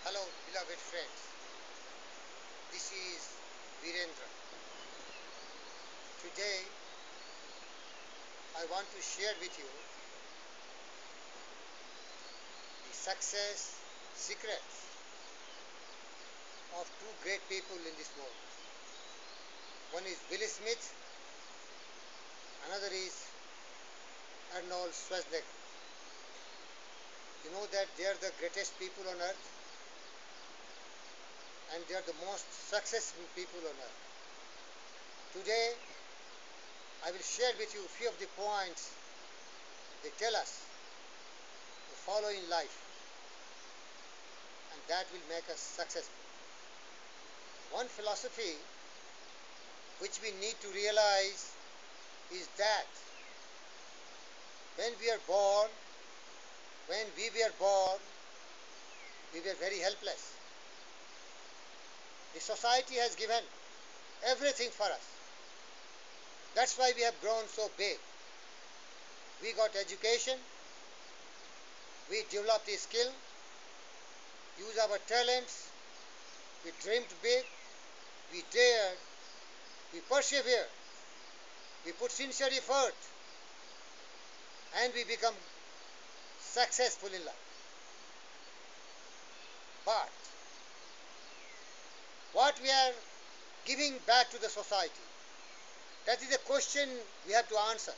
Hello, beloved friends. This is Virendra. Today, I want to share with you the success secrets of two great people in this world. One is Will Smith, another is Arnold Schwarzenegger. You know that they are the greatest people on earth and they are the most successful people on earth. Today, I will share with you a few of the points they tell us to follow in life, and that will make us successful. One philosophy which we need to realize is that when we are born, when we were born, we were very helpless. The society has given everything for us. That's why we have grown so big. We got education, we developed a skill, used our talents, we dreamed big, we dared, we persevered, we put sincere effort, and we become successful in life. But what we are giving back to the society, that is a question we have to answer.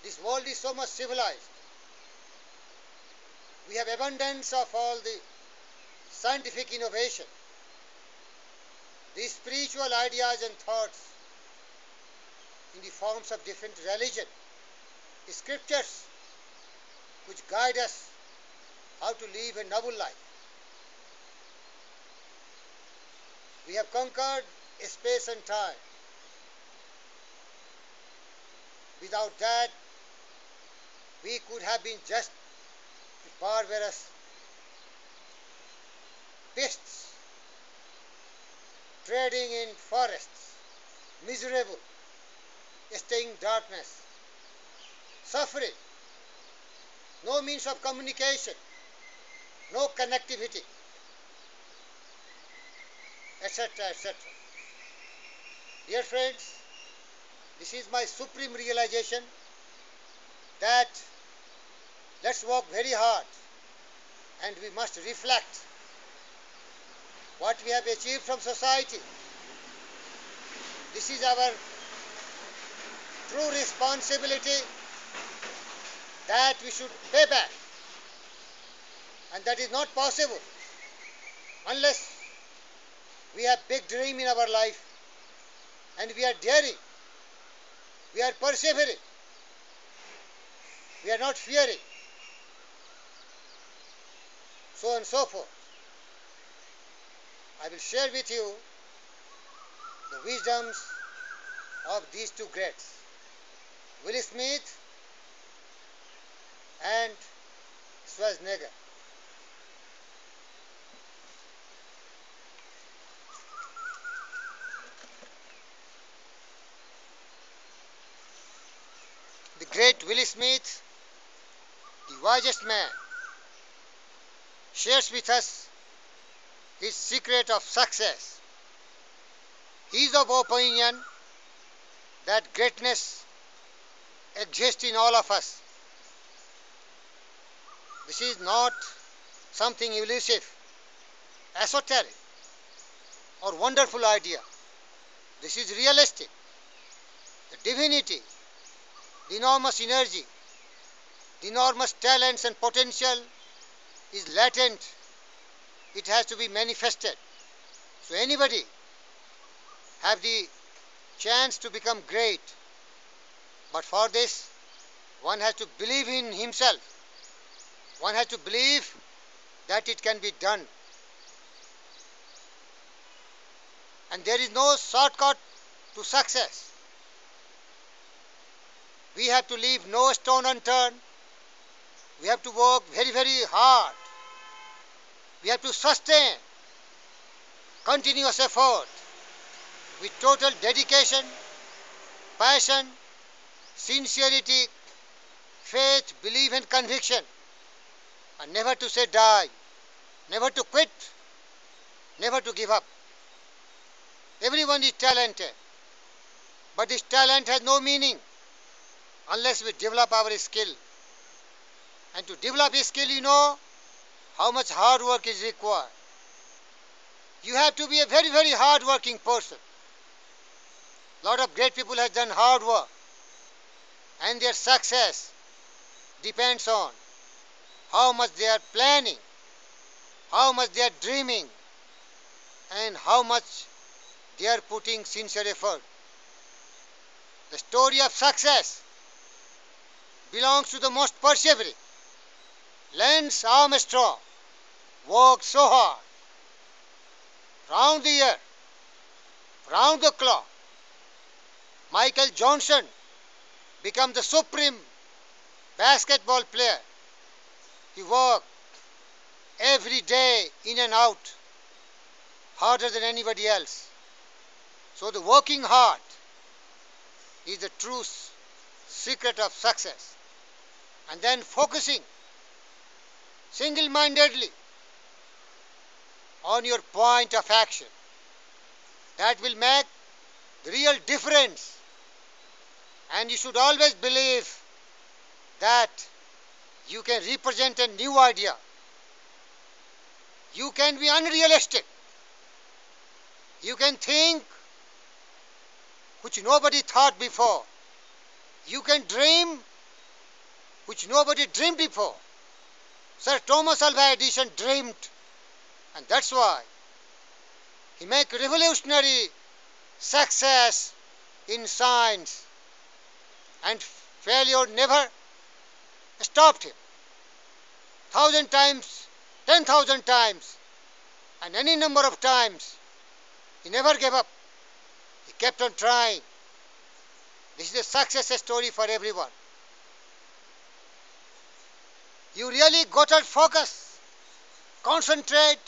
This world is so much civilized. We have abundance of all the scientific innovation, the spiritual ideas and thoughts in the forms of different religion, scriptures which guide us how to live a noble life. We have conquered space and time. Without that, we could have been just barbarous beasts trading in forests, miserable, staying in darkness, suffering, no means of communication, no connectivity, etc., etc. Dear friends, this is my supreme realization that let's work very hard and we must reflect what we have achieved from society. This is our true responsibility that we should pay back, and that is not possible unless we have big dream in our life and we are daring, we are persevering, we are not fearing, so on and so forth. I will share with you the wisdoms of these two greats, Will Smith and Schwarzenegger. The great Will Smith, the wisest man, shares with us his secret of success. He is of opinion that greatness exists in all of us. This is not something elusive, esoteric, or wonderful idea. This is realistic. The divinity, the enormous energy, the enormous talents and potential is latent. It has to be manifested. So anybody have the chance to become great. But for this, one has to believe in himself. One has to believe that it can be done. And there is no shortcut to success. We have to leave no stone unturned. We have to work very, very hard. We have to sustain continuous effort with total dedication, passion, sincerity, faith, belief and conviction, and never to say die. never to quit, never to give up. Everyone is talented, but this talent has no meaning unless we develop our skill. And to develop a skill, you know how much hard work is required. You have to be a very, very hard working person. Lot of great people have done hard work, and their success depends on how much they are planning, how much they are dreaming, and how much they are putting sincere effort. The story of success belongs to the most persevering. Lance Armstrong worked so hard, round the year, round the clock. Michael Johnson became the supreme basketball player. He worked every day in and out, harder than anybody else. So the working hard is the true secret of success. And then focusing single-mindedly on your point of action. That will make the real difference. And you should always believe that you can represent a new idea. You can be unrealistic. You can think which nobody thought before. You can dream which nobody dreamed before. Sir Thomas Alva Edison dreamed, and that's why he made revolutionary success in science, and failure never stopped him. 1,000 times, 10,000 times, and any number of times, he never gave up. He kept on trying. This is a success story for everyone. You really got to focus, concentrate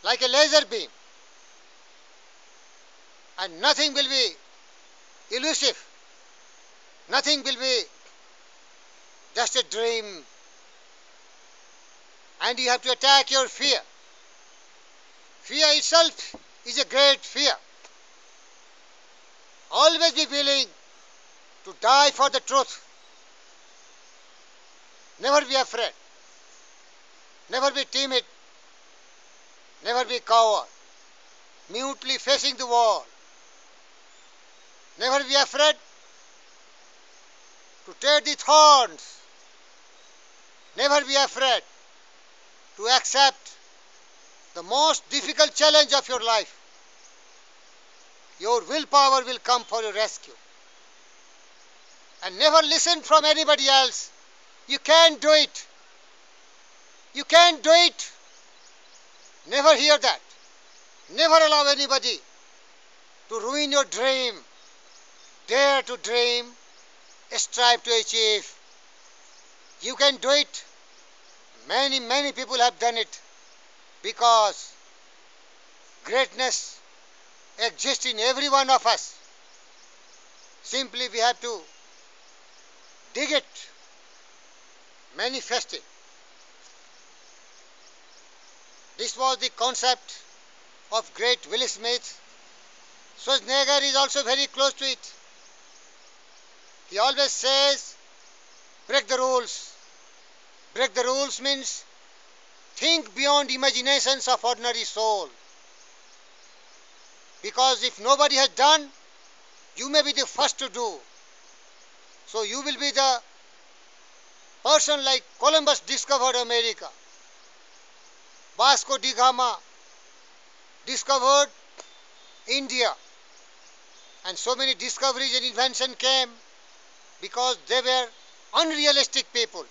like a laser beam, and nothing will be elusive. Nothing will be just a dream. And you have to attack your fear. Fear itself is a great fear. Always be willing to die for the truth. Never be afraid. Never be timid. Never be coward. Mutely facing the wall. Never be afraid to tread the thorns. Never be afraid to accept the most difficult challenge of your life. Your willpower will come for your rescue. And never listen from anybody else. You can't do it. You can't do it. Never hear that. Never allow anybody to ruin your dream. Dare to dream. Strive to achieve. You can do it. Many people have done it, because greatness exists in every one of us. Simply we have to dig it, manifest it. This was the concept of great Will Smith. Schwarzenegger is also very close to it. He always says, break the rules. Break the rules means think beyond imaginations of ordinary soul. Because if nobody has done, you may be the first to do. So you will be the person like Columbus discovered America. Vasco da Gama discovered India. And so many discoveries and inventions came because they were unrealistic people,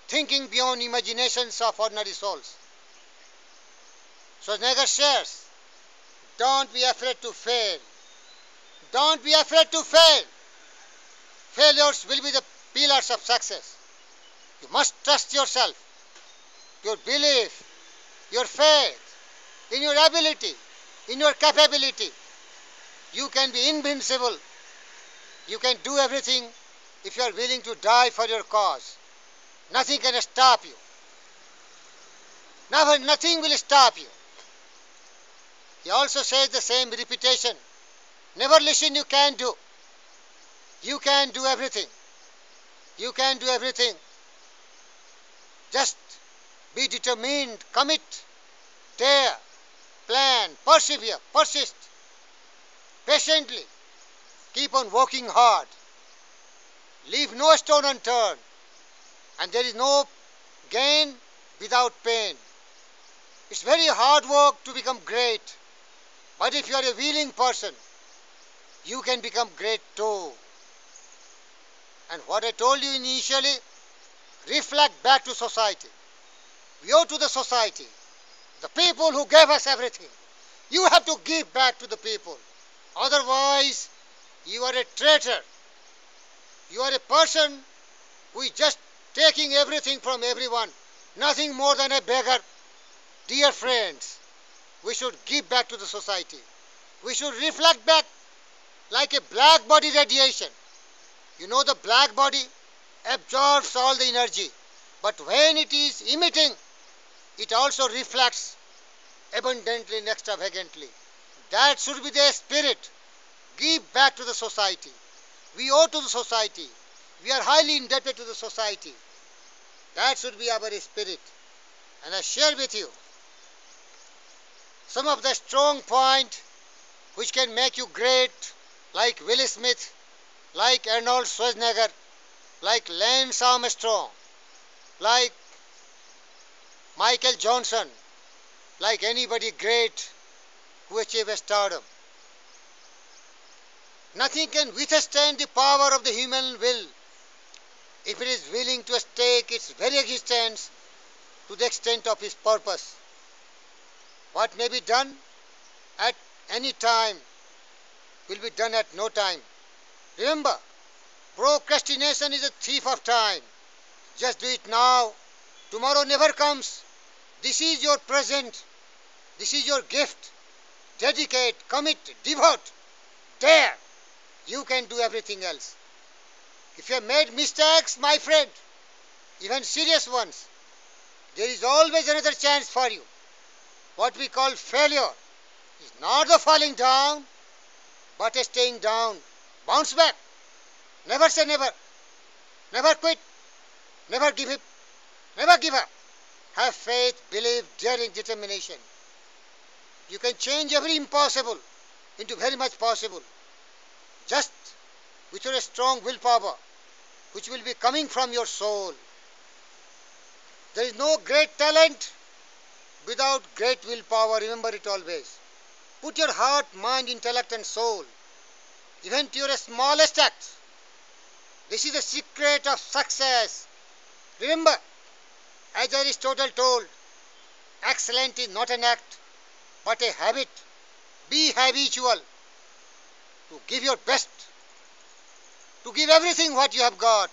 thinking beyond imaginations of ordinary souls. Schwarzenegger says, don't be afraid to fail. Don't be afraid to fail. Failures will be the pillars of success. You must trust yourself, your belief, your faith, in your ability, in your capability. You can be invincible. You can do everything if you are willing to die for your cause. Nothing can stop you. Never, nothing will stop you. He also says the same repetition. Never listen you can do. You can do everything. You can do everything. Just be determined, commit, dare, plan, persevere, persist, patiently. Keep on working hard. Leave no stone unturned. And there is no gain without pain. It's very hard work to become great. But if you are a willing person, you can become great too. And what I told you initially, reflect back to society. We owe to the society, the people who gave us everything. You have to give back to the people. Otherwise, you are a traitor. You are a person who is just taking everything from everyone. Nothing more than a beggar. Dear friends, we should give back to the society. We should reflect back like a black body radiation. You know, the black body absorbs all the energy. But when it is emitting, it also reflects abundantly and extravagantly. That should be the spirit. Give back to the society. We owe to the society. We are highly indebted to the society. That should be our spirit. And I share with you some of the strong points which can make you great, like Will Smith, like Arnold Schwarzenegger, like Lance Armstrong, like Michael Johnson, like anybody great who achieved stardom. Nothing can withstand the power of the human will if it is willing to stake its very existence to the extent of its purpose. What may be done at any time will be done at no time. Remember, procrastination is a thief of time. Just do it now. Tomorrow never comes. This is your present. This is your gift. Dedicate, commit, devote, dare. You can do everything else. If you have made mistakes, my friend, even serious ones, there is always another chance for you. What we call failure is not the falling down, but a staying down. Bounce back. Never say never. Never quit. Never give up. Never give up. Have faith, belief, daring, determination. You can change every impossible into very much possible. Just with your strong willpower, which will be coming from your soul. There is no great talent without great willpower. Remember it always. Put your heart, mind, intellect and soul even to your smallest act. This is the secret of success. Remember, as Aristotle told, excellence is not an act, but a habit. Be habitual to give your best, to give everything what you have got.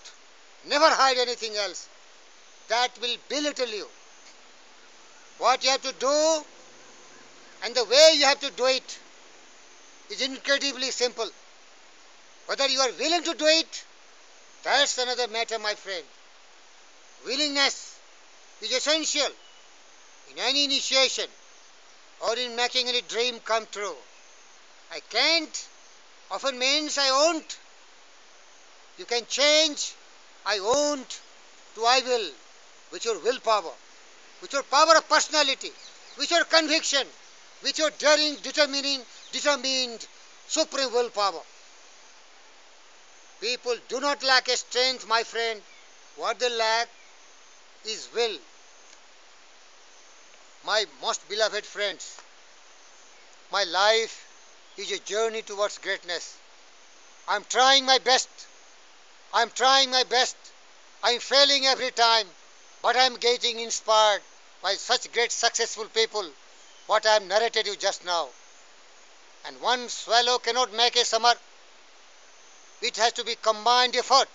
Never hide anything else. That will belittle you. What you have to do and the way you have to do it is incredibly simple. Whether you are willing to do it, that's another matter, my friend. Willingness is essential in any initiation or in making any dream come true. I can't often means I won't. You can change I won't to I will with your willpower, with your power of personality, with your conviction, with your daring, determined, supreme willpower. People do not lack a strength, my friend. What they lack is will. My most beloved friends, my life is a journey towards greatness. I'm trying my best. I'm trying my best. I'm failing every time, but I'm getting inspired by such great successful people, what I have narrated you just now. And one swallow cannot make a summer. It has to be combined effort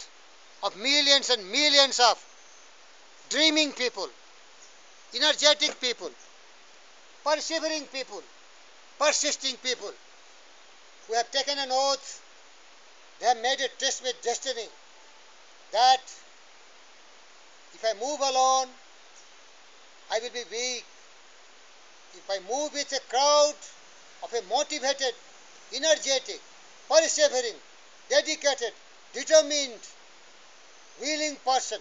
of millions and millions of dreaming people, energetic people, persevering people, persisting people who have taken an oath. They have made a tryst with destiny that if I move alone, I will be weak. If I move with a crowd of a motivated, energetic, persevering, dedicated, determined, willing person,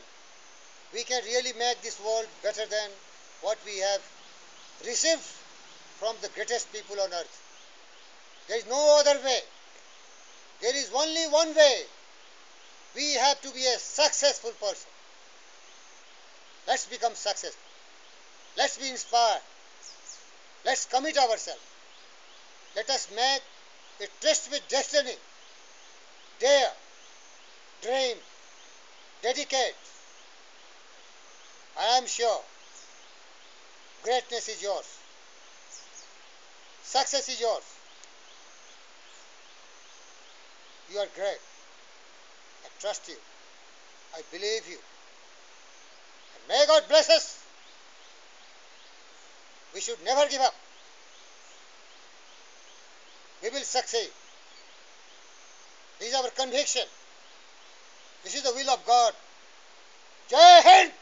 we can really make this world better than what we have received from the greatest people on earth. There is no other way. There is only one way. We have to be a successful person. Let's become successful. Let's be inspired. Let's commit ourselves. Let us make a tryst with destiny. Dare, dream, dedicate. I am sure greatness is yours. Success is yours. You are great. I trust you. I believe you. And may God bless us. We should never give up. We will succeed. This is our conviction. This is the will of God. Jai Hind!